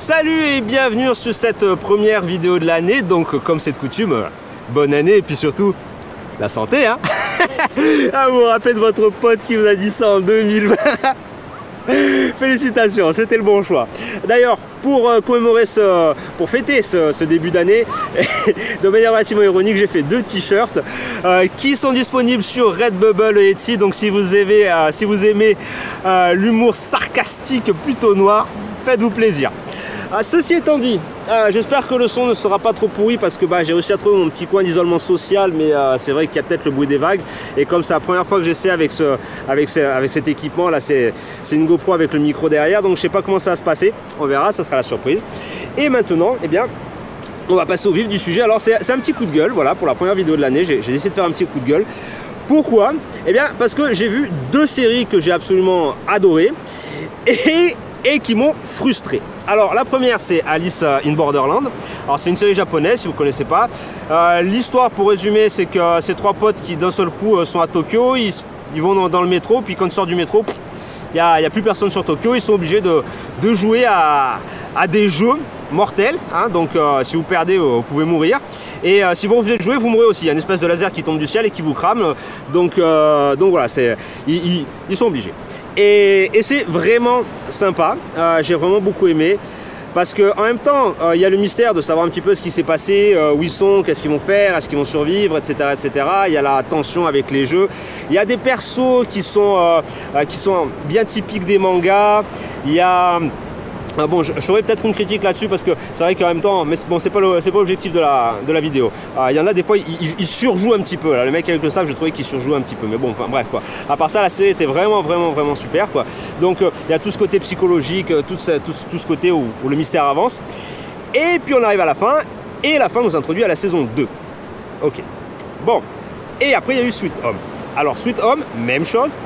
Salut et bienvenue sur cette première vidéo de l'année. Donc comme c'est de coutume, bonne année et puis surtout la santé hein. Ah, vous vous rappelez de votre pote qui vous a dit ça en 2020. Félicitations, c'était le bon choix. D'ailleurs, pour commémorer pour fêter ce début d'année, de manière relativement ironique, j'ai fait 2 t-shirts qui sont disponibles sur Redbubble et Etsy. Donc si vous aimez l'humour sarcastique plutôt noir, faites-vous plaisir. Ceci étant dit, j'espère que le son ne sera pas trop pourri parce que j'ai réussi à trouver mon petit coin d'isolement social, mais c'est vrai qu'il y a peut-être le bruit des vagues. Et comme c'est la première fois que j'essaie avec cet équipement là, c'est une GoPro avec le micro derrière, donc je sais pas comment ça va se passer. On verra, ça sera la surprise. Et maintenant, eh bien, on va passer au vif du sujet. Alors c'est un petit coup de gueule, voilà, pour la première vidéo de l'année, j'ai décidé de faire un petit coup de gueule. Pourquoi? Eh bien, parce que j'ai vu 2 séries que j'ai absolument adorées et qui m'ont frustré. Alors la première c'est Alice in Borderland. Alors c'est une série japonaise si vous ne connaissez pas. L'histoire pour résumer c'est que ces 3 potes qui d'un seul coup sont à Tokyo, ils vont dans le métro, puis quand ils sortent du métro, il n'y a plus personne sur Tokyo, ils sont obligés de jouer à des jeux mortels, hein. Donc si vous perdez vous pouvez mourir. Et si vous refusez de jouer, vous mourrez aussi. Il y a une espèce de laser qui tombe du ciel et qui vous crame. Donc voilà, ils sont obligés. Et c'est vraiment sympa, j'ai vraiment beaucoup aimé parce qu'en même temps il y a le mystère de savoir un petit peu ce qui s'est passé, où ils sont, qu'est-ce qu'ils vont faire, est-ce qu'ils vont survivre, etc., etc. Il y a la tension avec les jeux, il y a des persos qui sont bien typiques des mangas, il y a... bon, je ferai peut-être une critique là-dessus parce que c'est vrai qu'en même temps, mais bon, c'est pas l'objectif de la vidéo. Il y en a des fois, ils surjouent un petit peu. Là, le mec avec le sabre, je trouvais qu'il surjoue un petit peu. Mais bon, enfin bref quoi. À part ça, la série était vraiment super quoi. Donc il y a tout ce côté psychologique, tout ce côté où le mystère avance. Et puis on arrive à la fin, et la fin nous introduit à la saison 2. Ok. Bon. Et après il y a eu Sweet Home. Alors Sweet Home, même chose.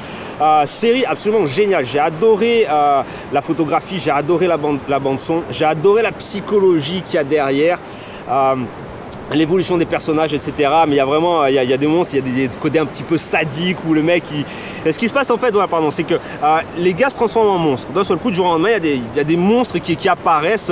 Série absolument géniale, j'ai adoré la photographie, j'ai adoré la bande son, j'ai adoré la psychologie qu'il y a derrière, l'évolution des personnages, etc. Mais il y a vraiment, il y a des monstres, il y a des côtés un petit peu sadiques où le mec, ce qui se passe en fait, voilà, pardon, c'est que les gars se transforment en monstres. D'un seul coup, du jour au lendemain, il y a des monstres qui apparaissent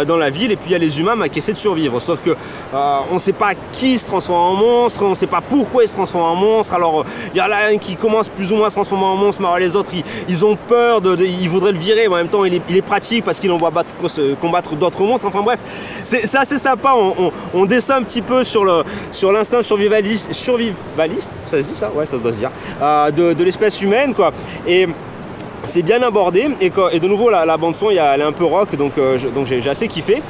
dans la ville, et puis il y a les humains qui essaient de survivre. Sauf que on ne sait pas qui se transforme en monstre, on ne sait pas pourquoi ils se transforment en monstre. Alors il y en a un qui commence plus ou moins à se transformer en monstre, mais alors les autres ils ont peur, ils voudraient le virer, mais en même temps il est pratique parce qu'il en voit combattre d'autres monstres. Enfin bref, c'est assez sympa, on descend un petit peu sur l'instinct survivaliste, ça se dit ça? Ouais, ça se doit se dire, de l'espèce humaine quoi. Et c'est bien abordé, et de nouveau la bande son elle est un peu rock, donc j'ai assez kiffé.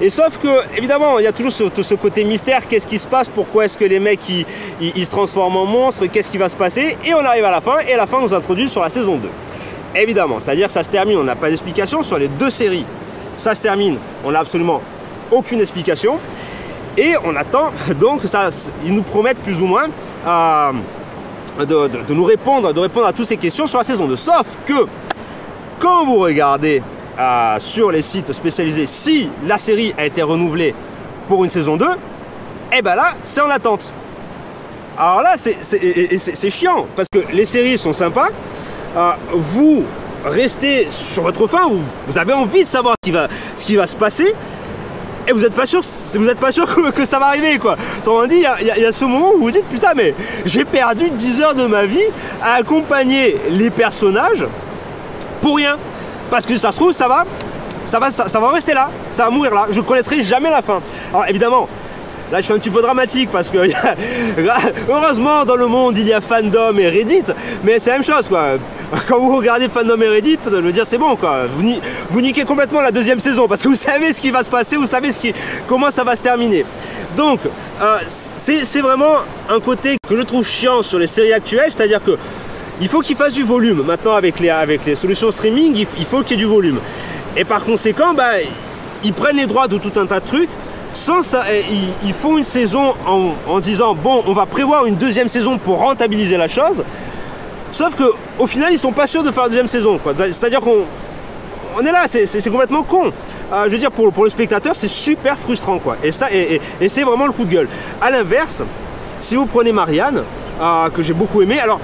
Et sauf que évidemment il y a toujours ce côté mystère, qu'est-ce qui se passe, pourquoi est-ce que les mecs ils se transforment en monstres, qu'est-ce qui va se passer, et on arrive à la fin, et la fin nous introduit sur la saison 2. Évidemment, c'est-à-dire ça se termine, on n'a pas d'explication sur les 2 séries, ça se termine, on n'a absolument aucune explication. Et on attend, donc ils nous promettent plus ou moins de nous répondre à toutes ces questions sur la saison 2. Sauf que quand vous regardez sur les sites spécialisés, si la série a été renouvelée pour une saison 2, et ben là, c'est en attente. Alors là, c'est chiant, parce que les séries sont sympas, vous restez sur votre faim, vous avez envie de savoir ce qui va se passer, et vous n'êtes pas sûr que ça va arriver quoi. Autrement dit, il y a ce moment où vous dites putain, mais j'ai perdu 10 heures de ma vie à accompagner les personnages pour rien. Parce que ça se trouve ça va rester là, ça va mourir là, je ne connaîtrai jamais la fin. Alors évidemment, là je suis un petit peu dramatique parce que heureusement dans le monde il y a Fandom et Reddit, mais c'est la même chose quoi. Quand vous regardez Fandom et Reddit, je veux dire c'est bon quoi, vous niquez complètement la 2e saison parce que vous savez ce qui va se passer, vous savez comment ça va se terminer. Donc c'est vraiment un côté que je trouve chiant sur les séries actuelles, c'est-à-dire que il faut qu'ils fassent du volume. Maintenant avec les solutions streaming, il faut qu'il y ait du volume. Et par conséquent, ils prennent les droits de tout un tas de trucs. Sans ça, ils font une saison en se disant bon, on va prévoir une 2e saison pour rentabiliser la chose. Sauf que au final, ils sont pas sûrs de faire la 2e saison. C'est-à-dire qu'on est là, c'est complètement con. Je veux dire pour le spectateur, c'est super frustrant quoi. Et c'est vraiment le coup de gueule. À l'inverse, si vous prenez Marianne, que j'ai beaucoup aimé, alors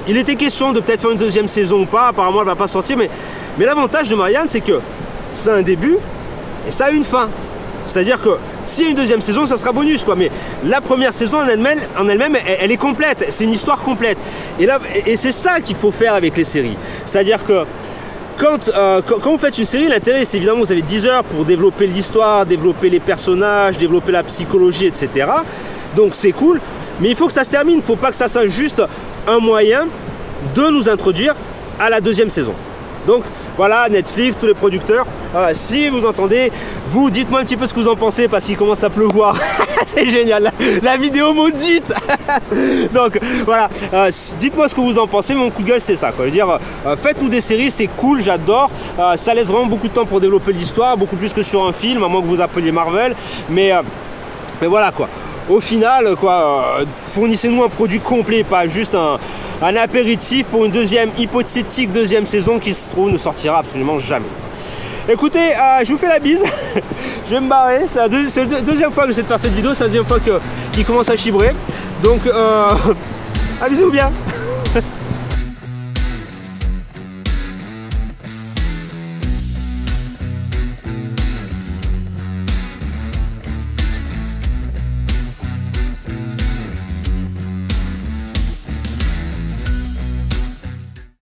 il était question de peut-être faire une 2e saison ou pas. Apparemment, elle va pas sortir, mais l'avantage de Marianne, c'est que c'est un début. Et ça a une fin. C'est-à-dire que s'il y a une deuxième saison, ça sera bonus, quoi. Mais la première saison en elle-même, elle est complète. C'est une histoire complète. Et c'est ça qu'il faut faire avec les séries. C'est-à-dire que quand vous faites une série, l'intérêt, c'est évidemment, vous avez 10 heures pour développer l'histoire, développer les personnages, développer la psychologie, etc. Donc c'est cool. Mais il faut que ça se termine. Il ne faut pas que ça soit juste un moyen de nous introduire à la deuxième saison. Donc voilà, Netflix, tous les producteurs, si vous entendez, vous dites-moi un petit peu ce que vous en pensez parce qu'il commence à pleuvoir. C'est génial, la vidéo maudite. Donc voilà, dites-moi ce que vous en pensez. Mon coup de gueule, c'était ça, quoi. Je veux dire, faites-nous des séries, c'est cool, j'adore. Ça laisse vraiment beaucoup de temps pour développer l'histoire, beaucoup plus que sur un film, à moins que vous appeliez Marvel. Mais voilà, quoi. Au final, quoi, fournissez-nous un produit complet, pas juste un apéritif pour une hypothétique deuxième saison qui se trouve ne sortira absolument jamais. Écoutez, je vous fais la bise. Je vais me barrer. C'est la deuxième fois que j'essaie de faire cette vidéo, c'est la deuxième fois qu'il commence à chibrer. Donc, amusez-vous bien.